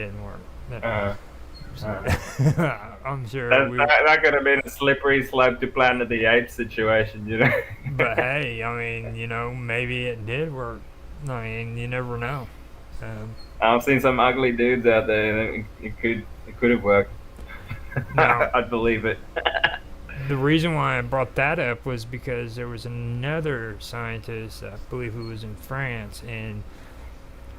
didn't work. I'm sure that could have been a slippery slope to Planet of the Apes situation, you know. but hey, I mean, maybe it did work. I mean, you never know. Um, I've seen some ugly dudes out there. It could have worked. Now, I'd believe it. the reason why I brought that up was because there was another scientist, I believe, who was in France, and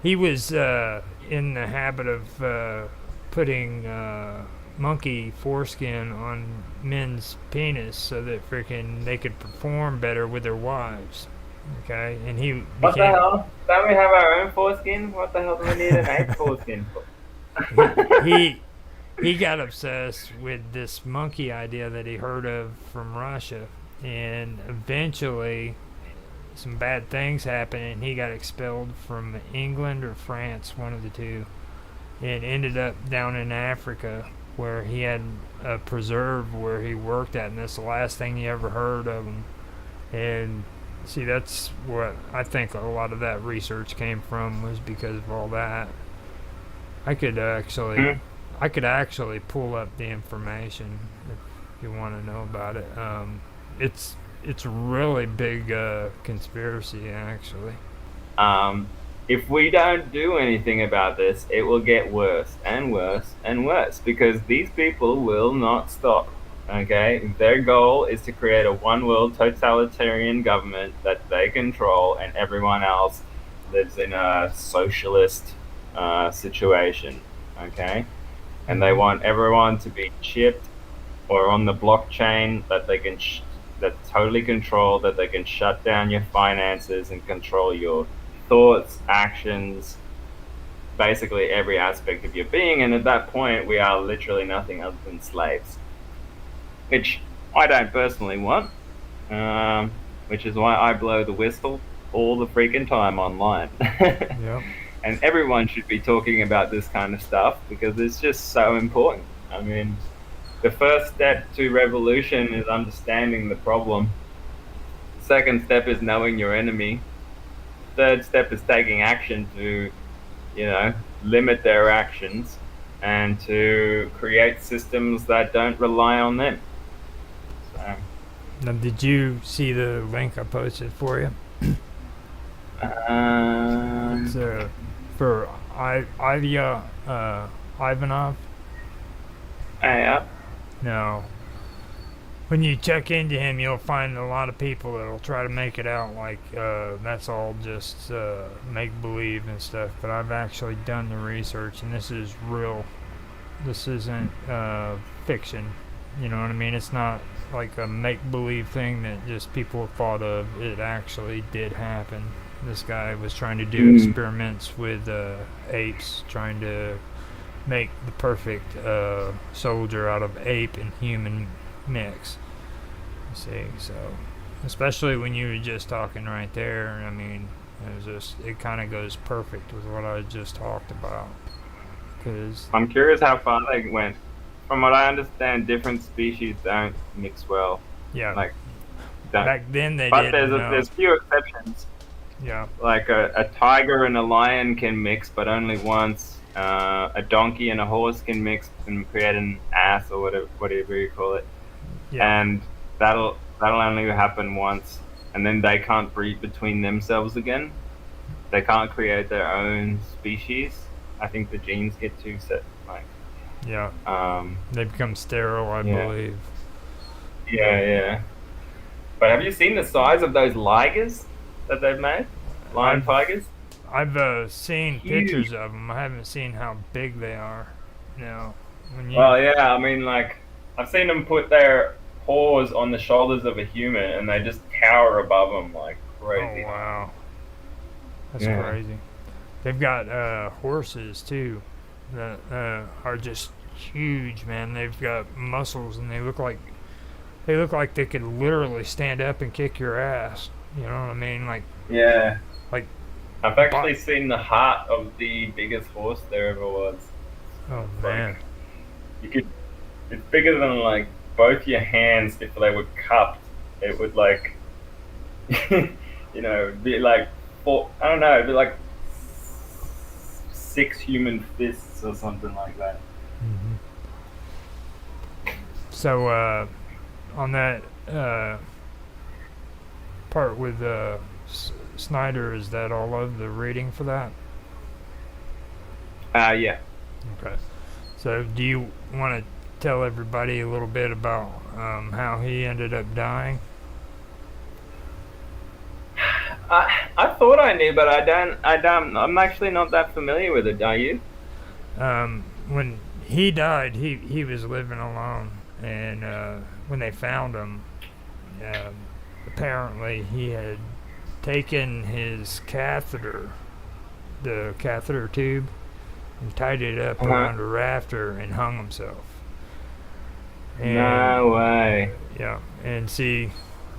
he was in the habit of putting monkey foreskin on men's penis so that freaking they could perform better with their wives. Okay, and he What the became hell? Don't we have our own foreskin? What the hell do we need an ape foreskin for? he he he got obsessed with this monkey idea that he heard of from Russia, and eventually some bad things happened, and he got expelled from England or France, one of the two, and ended up down in Africa where he had a preserve where he worked at, and that's the last thing he ever heard of him. And see, that's what I think a lot of that research came from, was because of all that. I could actually, I could actually pull up the information if you want to know about it. It's a really big conspiracy, actually. Um, if we don't do anything about this, it will get worse and worse and worse because these people will not stop. Okay, their goal is to create a one world totalitarian government that they control, and everyone else lives in a socialist situation. Okay, and they Mm-hmm. want everyone to be chipped or on the blockchain that they can that's totally controlled, that they can shut down your finances and control your thoughts, actions, basically every aspect of your being. And at that point, we are literally nothing other than slaves, which I don't personally want, which is why I blow the whistle all the freaking time online. Yep. And everyone should be talking about this kind of stuff because it's just so important. I mean, the first step to revolution is understanding the problem. Second step is knowing your enemy. Third step is taking action to, you know, limit their actions and to create systems that don't rely on them. So, Now, did you see the link I posted for you? It's um, for Ivanov. yeah, No. When you check into him, you'll find a lot of people that'll try to make it out like that's all just make believe and stuff. But I've actually done the research, and this is real. This isn't fiction. You know what I mean? It's not like a make believe thing that just people have thought of. It actually did happen. This guy was trying to do experiments with apes, trying to make the perfect soldier out of ape and human mix. You see, so especially when you were just talking right there, I mean, it kind of goes perfect with what I just talked about. Cause I'm curious how far they went. From what I understand, different species don't mix well. yeah, Like, don't. back then they But didn't know. there's few exceptions. Yeah, Like a tiger and a lion can mix, but only once. A donkey and a horse can mix and create an ass or whatever you call it, yeah, and that'll only happen once, and then they can't breed between themselves again. They can't create their own species. I think the genes get too set. Like, yeah. um, They become sterile, I yeah, believe. yeah. But have you seen the size of those ligers that they've made? Lion I've tigers? seen Huge. pictures of them. I haven't seen how big they are. Now, when you Well, yeah, I mean, like, I've seen them put their paws on the shoulders of a human and they just tower above them like oh crazy. wow, that's Yeah. crazy. They've got horses too that are just huge, man. They've got muscles, and they look like they could literally stand up and kick your ass. You know what I mean? Yeah. Like, I've but actually seen the heart of the biggest horse there ever was. oh It's man, like, you could, it's bigger than like both your hands if they were cupped. It would like, be like, I don't know, it'd be like 6 human fists or something like that. Hmm. So on that part with Snyder, is that all of the reading for that? Yeah. Okay. So do you want to tell everybody a little bit about how he ended up dying? I thought I knew, but I don't. I don't. I'm actually not that familiar with it. Are you? When he died, he was living alone, and when they found him, um, apparently he had taken his catheter, the catheter tube, and tied it up around a rafter and hung himself. And, No way. yeah, and see,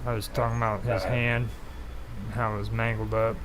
I was talking about his hand, how it was mangled up.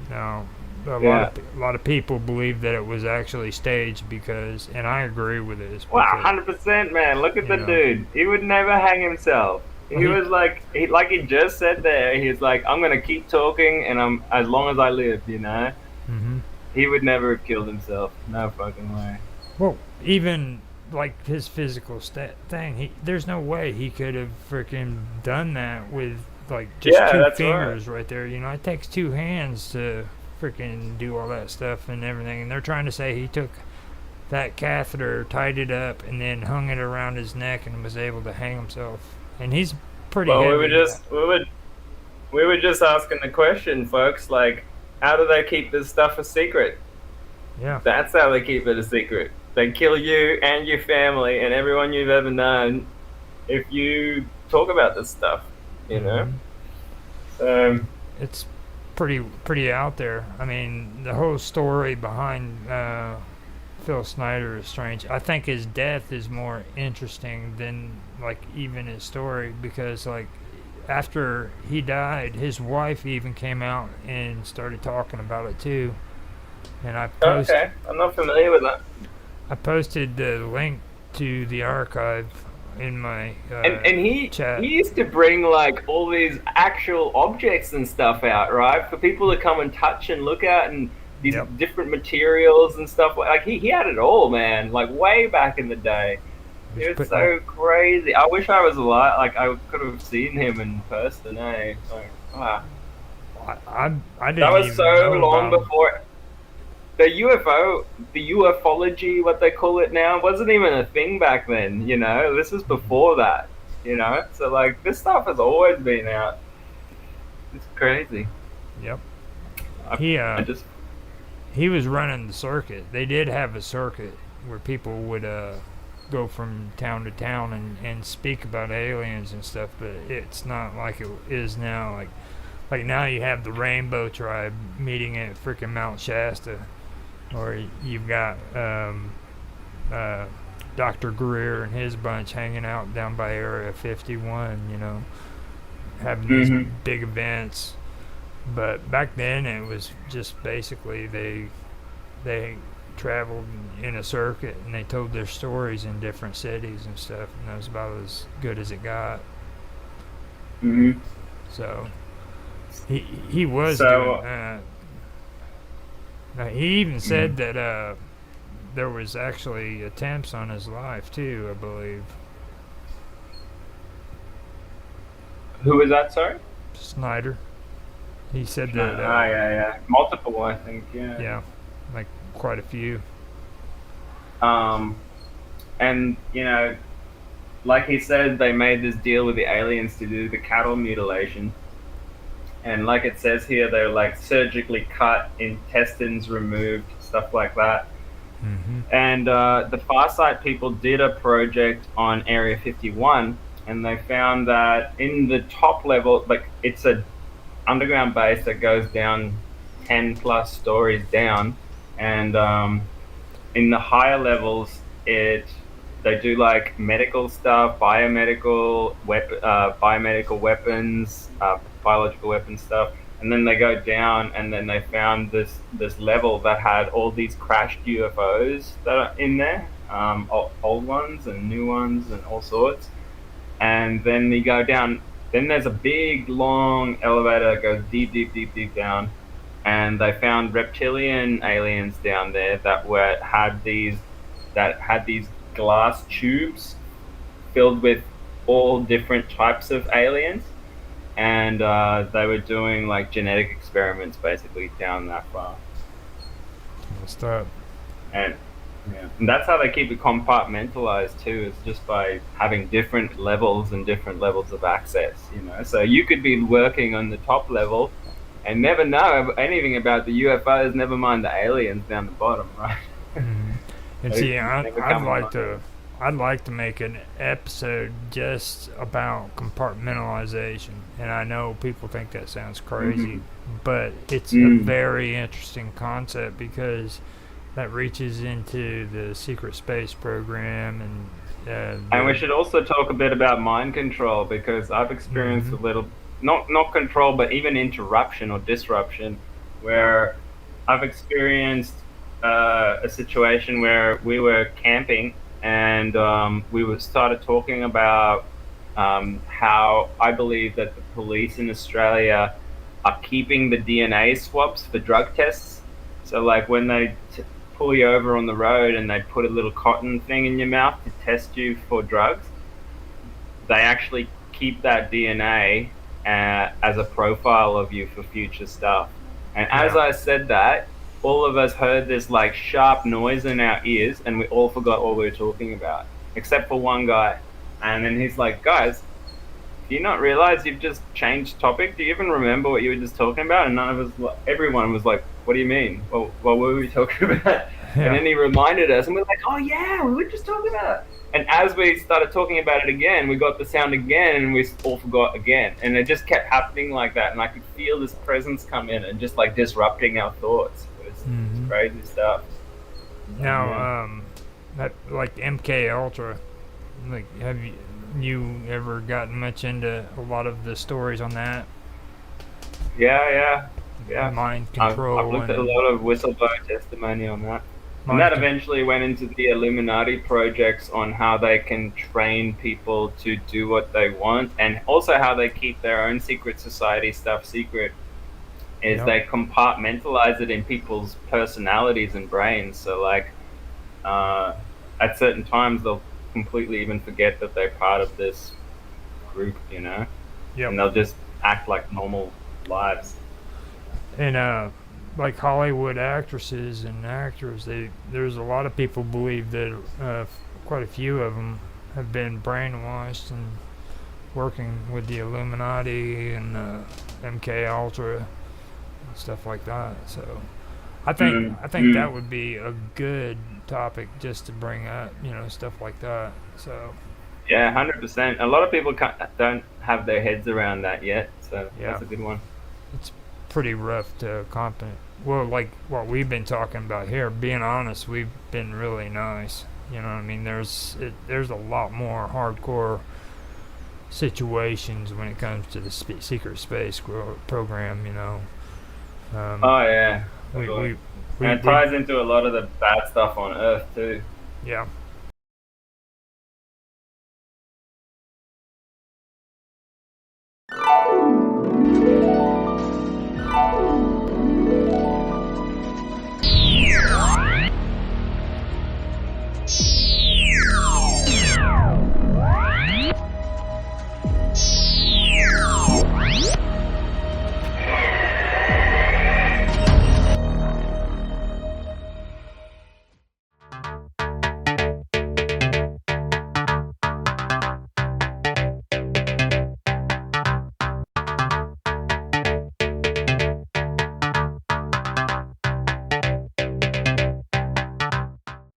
Now, a lot of people believe that it was actually staged because, and I agree with this. Wow, 100%, man. Look at the dude. He would never hang himself. He was like he just said there. He's like, I'm gonna keep talking, and I'm as long as I live, you know. Mm-hmm. He would never have killed himself. No fucking way. Well, even like his physical thing, there's no way he could have freaking done that with like just two fingers right there. You know, it takes two hands to freaking do all that stuff and everything. And they're trying to say he took that catheter, tied it up, and then hung it around his neck and was able to hang himself. And he's pretty. Well, heavy. we were just asking the question, folks. Like, how do they keep this stuff a secret? Yeah, that's how they keep it a secret. They kill you and your family and everyone you've ever known if you talk about this stuff. You know. So it's pretty out there. I mean, the whole story behind Phil Snyder is strange. I think his death is more interesting than like even his story, because like after he died, his wife even came out and started talking about it too. And okay, I'm not familiar with that. I posted the link to the archive in my and he chat. He used to bring like all these actual objects and stuff out, right, for people to come and touch and look at, and these different materials and stuff. Like he had it all, man. Like way back in the day. It was so crazy. I wish I was alive. Like I could have seen him in person. Eh? Like, wow. I didn't. That was even so know long before. The UFO, the ufology, what they call it now, wasn't even a thing back then, you know? This is before that, you know? So, like, this stuff has always been out. It's crazy. Yep. He was running the circuit. They did have a circuit where people would go from town to town and speak about aliens and stuff, but it's not like it is now. Like now you have the Rainbow Tribe meeting at freaking Mount Shasta. Or you've got Dr. Greer and his bunch hanging out down by Area 51, you know, having these big events. But back then it was just basically they traveled in a circuit and they told their stories in different cities and stuff, and that was about as good as it got. So he was doing that. He even said that there was actually attempts on his life too, I believe. Who was that, sorry? Snyder. He said that. Yeah. Multiple, I think, yeah. Yeah, like quite a few. And, you know, like he said, they made this deal with the aliens to do the cattle mutilation. And like it says here, they're like surgically cut, intestines removed, stuff like that. And the Farsight people did a project on Area 51, and they found that in the top level, like it's a underground base that goes down 10 plus stories down, and in the higher levels, they do like medical stuff, biomedical weapons, biological weapon stuff, and then they go down, and then they found this level that had all these crashed UFOs that are in there, old ones and new ones and all sorts. And then you go down, then there's a big long elevator that goes deep down, and they found reptilian aliens down there that had these glass tubes filled with all different types of aliens, and they were doing like genetic experiments basically down that far. What's up? And yeah, and that's how they keep it compartmentalized too. Is just by having different levels and different levels of access. So you could be working on the top level and never know anything about the UFOs. Never mind the aliens down the bottom, right? Mm-hmm. And They see, never I'd come like along. I'd like to make an episode just about compartmentalization. And I know people think that sounds crazy, but it's a Mm. very interesting concept because that reaches into the secret space program and And we the. should also talk a bit about mind control because I've experienced Mm-hmm. a little, not control, but even interruption or disruption, Yeah. where I've experienced a situation where we were camping and we were started talking about how I believe that the police in Australia are keeping the DNA swabs for drug tests. So, like when they pull you over on the road and they put a little cotton thing in your mouth to test you for drugs, they actually keep that DNA as a profile of you for future stuff. And as Yeah. I said that, all of us heard this like sharp noise in our ears, and we all forgot what we were talking about, except for one guy. And then he's like, "Guys, do you not realize you've just changed topic? Do you even remember what you were just talking about?" And none of us, everyone was like, "What do you mean? Well, what were we talking about?" And Yeah. then he reminded us, and we're like, "Oh yeah, we were just talking about it." And as we started talking about it again, we got the sound again, and we all forgot again. And it just kept happening like that. And I could feel this presence come in and just like disrupting our thoughts. It was Mm-hmm. crazy stuff. Yeah. Now, that like MK Ultra, like have you ever gotten much into a lot of the stories on that? Yeah, yeah, yeah. Mind I've control looked at a and lot of whistleblower testimony on that. And mind that con- eventually went into the Illuminati projects on how they can train people to do what they want, and also how they keep their own secret society stuff secret. Is Yep. they compartmentalize it in people's personalities and brains. So, like, uh, at certain times, they'll completely even forget that they're part of this group, Yep. and they'll just act like normal lives. And like Hollywood actresses and actors, there's a lot of people believe that quite a few of them have been brainwashed and working with the Illuminati and MK Ultra and stuff like that. So Mm, I think mm. that would be a good topic just to bring up, stuff like that. So Yeah, 100%. A lot of people don't have their heads around that yet, so yeah, that's a good one. it's pretty rough to comprehend. Well, like what we've been talking about here, being honest, we've been really nice. You know what I mean? There's a lot more hardcore situations when it comes to the secret space program. Um, Oh yeah, we totally. we And we it we ties into a lot of the bad stuff on Earth too. yeah,